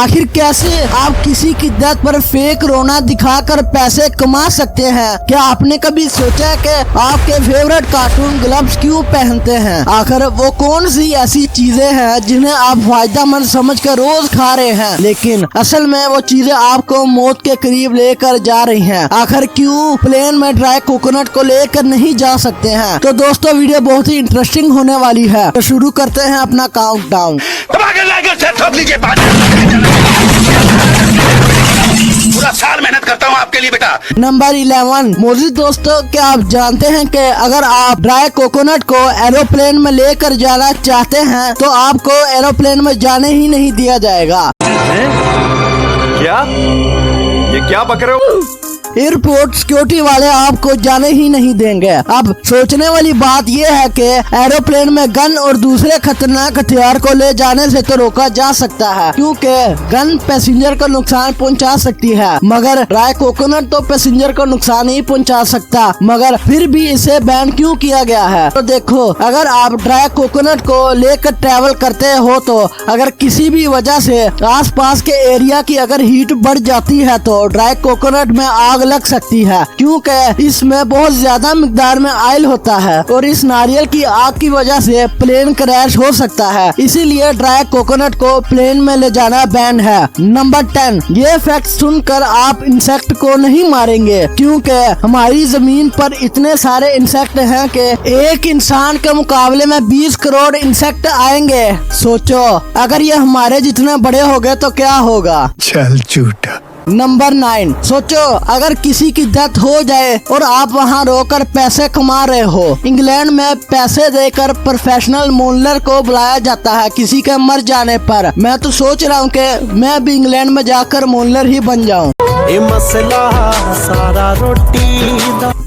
आखिर कैसे आप किसी की डेथ पर फेक रोना दिखाकर पैसे कमा सकते हैं? क्या आपने कभी सोचा कि आपके फेवरेट कार्टून ग्लव्स क्यों पहनते हैं? आखिर वो कौन सी ऐसी चीजें हैं जिन्हें आप फायदेमंद समझकर रोज खा रहे हैं, लेकिन असल में वो चीजें आपको मौत के करीब लेकर जा रही हैं? आखिर क्यों प्लेन में ड्राई कोकोनट को लेकर नहीं जा सकते हैं? तो दोस्तों वीडियो बहुत ही इंटरेस्टिंग होने वाली है, तो शुरू करते हैं अपना काउंटडाउन। पूरा साल मेहनत करता हूँ आपके लिए बेटा। नंबर 11। मोजी दोस्तों, क्या आप जानते हैं कि अगर आप ड्राई कोकोनट को एरोप्लेन में लेकर जाना चाहते हैं तो आपको एरोप्लेन में जाने ही नहीं दिया जाएगा। क्या? ये क्या बक रहे हो? एयरपोर्ट सिक्योरिटी वाले आपको जाने ही नहीं देंगे। अब सोचने वाली बात यह है कि एरोप्लेन में गन और दूसरे खतरनाक हथियार को ले जाने से तो रोका जा सकता है, क्योंकि गन पैसेंजर को नुकसान पहुंचा सकती है, मगर ड्राई कोकोनट तो पैसेंजर को नुकसान नहीं पहुंचा सकता। मगर फिर भी इसे बैन क्यों किया गया है? तो देखो, अगर आप ड्राई कोकोनट को लेकर ट्रैवल करते हो तो अगर किसी भी वजह से आसपास के एरिया की अगर हीट बढ़ जाती है तो ड्राई कोकोनट में आग लग सकती है, क्योंकि इसमें बहुत ज्यादा मिकदार में ऑयल होता है और इस नारियल की आग की वजह से प्लेन क्रैश हो सकता है। इसीलिए ड्राई कोकोनट को प्लेन में ले जाना बैन है। नंबर 10। ये फैक्ट सुनकर आप इंसेक्ट को नहीं मारेंगे, क्योंकि हमारी जमीन पर इतने सारे इंसेक्ट हैं कि एक इंसान के मुकाबले में 20 करोड़ इंसेक्ट आएंगे। सोचो, अगर ये हमारे जितने बड़े हो गए तो क्या होगा? चल झूठा। नंबर 9। सोचो, अगर किसी की डेथ हो जाए और आप वहां रोकर पैसे कमा रहे हो। इंग्लैंड में पैसे देकर प्रोफेशनल मोलर को बुलाया जाता है किसी के मर जाने पर। मैं तो सोच रहा हूँ कि मैं भी इंग्लैंड में जाकर मोलर ही बन जाऊँ। मसला सारा रोटी।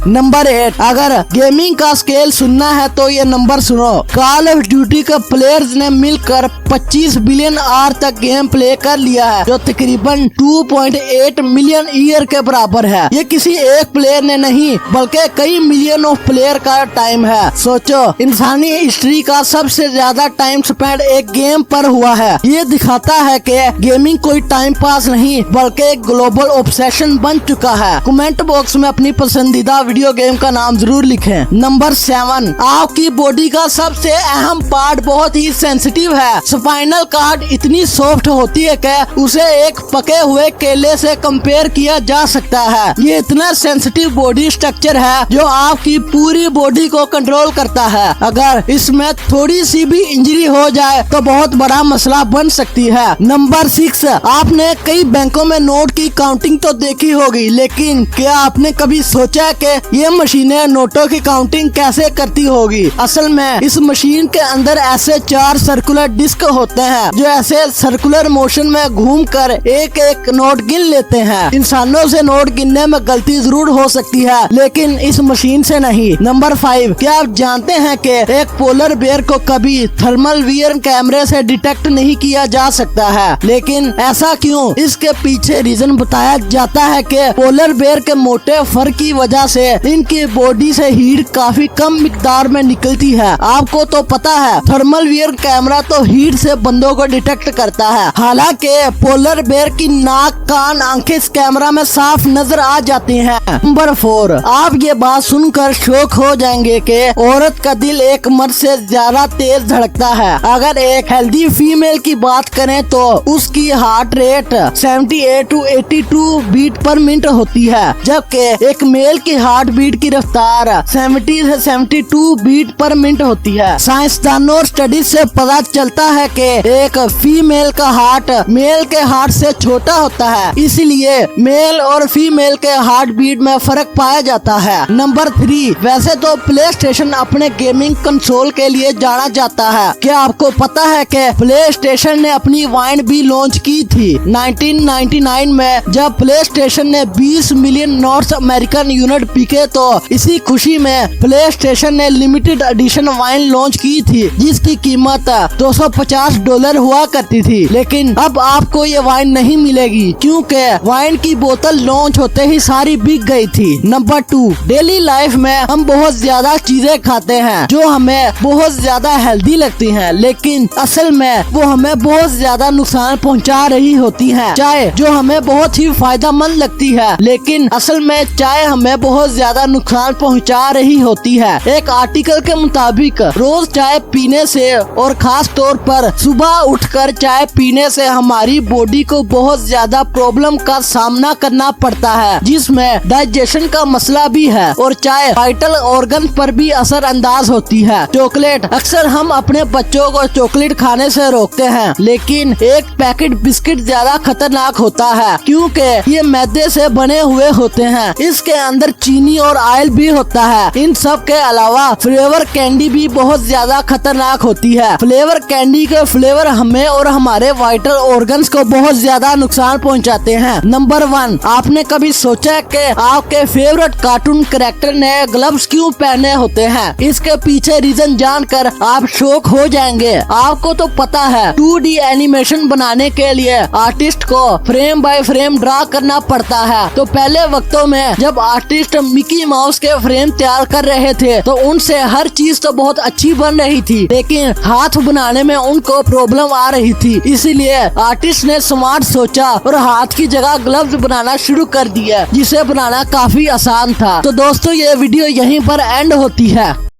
नंबर 8। अगर गेमिंग का स्केल सुनना है तो ये नंबर सुनो। कॉल ऑफ ड्यूटी के प्लेयर्स ने मिलकर 25 बिलियन आवर तक गेम प्ले कर लिया है, जो तकरीबन 2.8 मिलियन ईयर के बराबर है। ये किसी एक प्लेयर ने नहीं बल्कि कई मिलियन ऑफ प्लेयर का टाइम है। सोचो, इंसानी हिस्ट्री का सबसे ज्यादा टाइम स्पेंड एक गेम पर हुआ है। ये दिखाता है कि गेमिंग कोई टाइम पास नहीं बल्कि एक ग्लोबल ऑब्सेशन बन चुका है। कमेंट बॉक्स में अपनी पसंदीदा वीडियो गेम का नाम जरूर लिखें। नंबर 7। आपकी बॉडी का सबसे अहम पार्ट बहुत ही सेंसिटिव है। स्पाइनल कार्ड इतनी सॉफ्ट होती है कि उसे एक पके हुए केले से कंपेयर किया जा सकता है। ये इतना सेंसिटिव बॉडी स्ट्रक्चर है जो आपकी पूरी बॉडी को कंट्रोल करता है। अगर इसमें थोड़ी सी भी इंजरी हो जाए तो बहुत बड़ा मसला बन सकती है। नंबर 6। आपने कई बैंकों में नोट की काउंटिंग तो देखी होगी, लेकिन क्या आपने कभी सोचा कि ये मशीनें नोटों की काउंटिंग कैसे करती होगी? असल में इस मशीन के अंदर ऐसे 4 सर्कुलर डिस्क होते हैं जो ऐसे सर्कुलर मोशन में घूमकर एक एक नोट गिन लेते हैं। इंसानों से नोट गिनने में गलती जरूर हो सकती है, लेकिन इस मशीन से नहीं। नंबर 5। क्या आप जानते हैं कि एक पोलर बेयर को कभी थर्मल वियर कैमरे से डिटेक्ट नहीं किया जा सकता है? लेकिन ऐसा क्यों? इसके पीछे रीजन बताया जाता है कि पोलर बेयर के मोटे फर की वजह से इनकी बॉडी से हीट काफी कम मिकदार में निकलती है। आपको तो पता है थर्मल वियर कैमरा तो हीट से बंदों को डिटेक्ट करता है, हालांकि पोलर बेयर की नाक, कान, आंखें इस कैमरा में साफ नजर आ जाती हैं। नंबर 4। आप ये बात सुनकर शौक हो जाएंगे कि औरत का दिल एक मर्द से ज्यादा तेज धड़कता है। अगर एक हेल्दी फीमेल की बात करें तो उसकी heart rate 78 to 82 beat per minute होती है, जबकि एक मेल की हार्ट बीट की रफ्तार 70 से 72 बीट पर मिनट होती है। साइंसदानों और स्टडीज से पता चलता है कि एक फीमेल का हार्ट मेल के हार्ट से छोटा होता है, इसलिए मेल और फीमेल के हार्ट बीट में फर्क पाया जाता है। नंबर 3। वैसे तो प्ले स्टेशन अपने गेमिंग कंसोल के लिए जाना जाता है। क्या आपको पता है कि प्ले स्टेशन ने अपनी वाइन भी लॉन्च की थी 1999 में, जब प्ले स्टेशन ने 20 मिलियन नॉर्थ अमेरिकन यूनिट बिके तो इसी खुशी में प्ले स्टेशन ने लिमिटेड एडिशन वाइन लॉन्च की थी जिसकी कीमत $250 हुआ करती थी। लेकिन अब आपको ये वाइन नहीं मिलेगी क्योंकि वाइन की बोतल लॉन्च होते ही सारी बिक गई थी। नंबर 2, डेली लाइफ में हम बहुत ज्यादा चीजें खाते हैं जो हमें बहुत ज्यादा हेल्दी लगती हैं, लेकिन असल में वो हमें बहुत ज्यादा नुकसान पहुंचा रही होती हैं। चाय जो हमें बहुत ही फायदेमंद लगती है, लेकिन असल में चाय हमें बहुत ज्यादा नुकसान पहुंचा रही होती है। एक आर्टिकल के मुताबिक रोज चाय पीने से और खास तौर पर सुबह उठकर चाय पीने से हमारी बॉडी को बहुत ज्यादा प्रॉब्लम का सामना करना पड़ता है, जिसमें डाइजेशन का मसला भी है और चाय वाइटल ऑर्गन पर भी असर अंदाज होती है। चॉकलेट, अक्सर हम अपने बच्चों को चॉकलेट खाने से रोकते हैं, लेकिन एक पैकेट बिस्किट ज्यादा खतरनाक होता है क्योंकि ये मैदे से बने हुए होते हैं। इसके अंदर चीनी और ऑयल भी होता है। इन सब के अलावा फ्लेवर कैंडी भी बहुत ज्यादा खतरनाक होती है। फ्लेवर कैंडी के फ्लेवर हमें और हमारे वाइटल ऑर्गन्स को बहुत ज्यादा नुकसान पहुंचाते हैं। नंबर 1, आपने कभी सोचा कि आपके फेवरेट कार्टून कैरेक्टर ने ग्लव्स क्यों पहने होते हैं? इसके पीछे रीजन जानकर आप शॉक हो जाएंगे। आपको तो पता है 2D एनिमेशन बनाने के लिए आर्टिस्ट को फ्रेम बाय फ्रेम ड्रा करना पड़ता है। तो पहले वक्तों में जब आर्टिस्ट मिकी माउस के फ्रेम तैयार कर रहे थे तो उनसे हर चीज तो बहुत अच्छी बन रही थी, लेकिन हाथ बनाने में उनको प्रॉब्लम आ रही थी। इसीलिए आर्टिस्ट ने स्मार्ट सोचा और हाथ की जगह ग्लव्स बनाना शुरू कर दिया, जिसे बनाना काफी आसान था। तो दोस्तों ये वीडियो यहीं पर एंड होती है।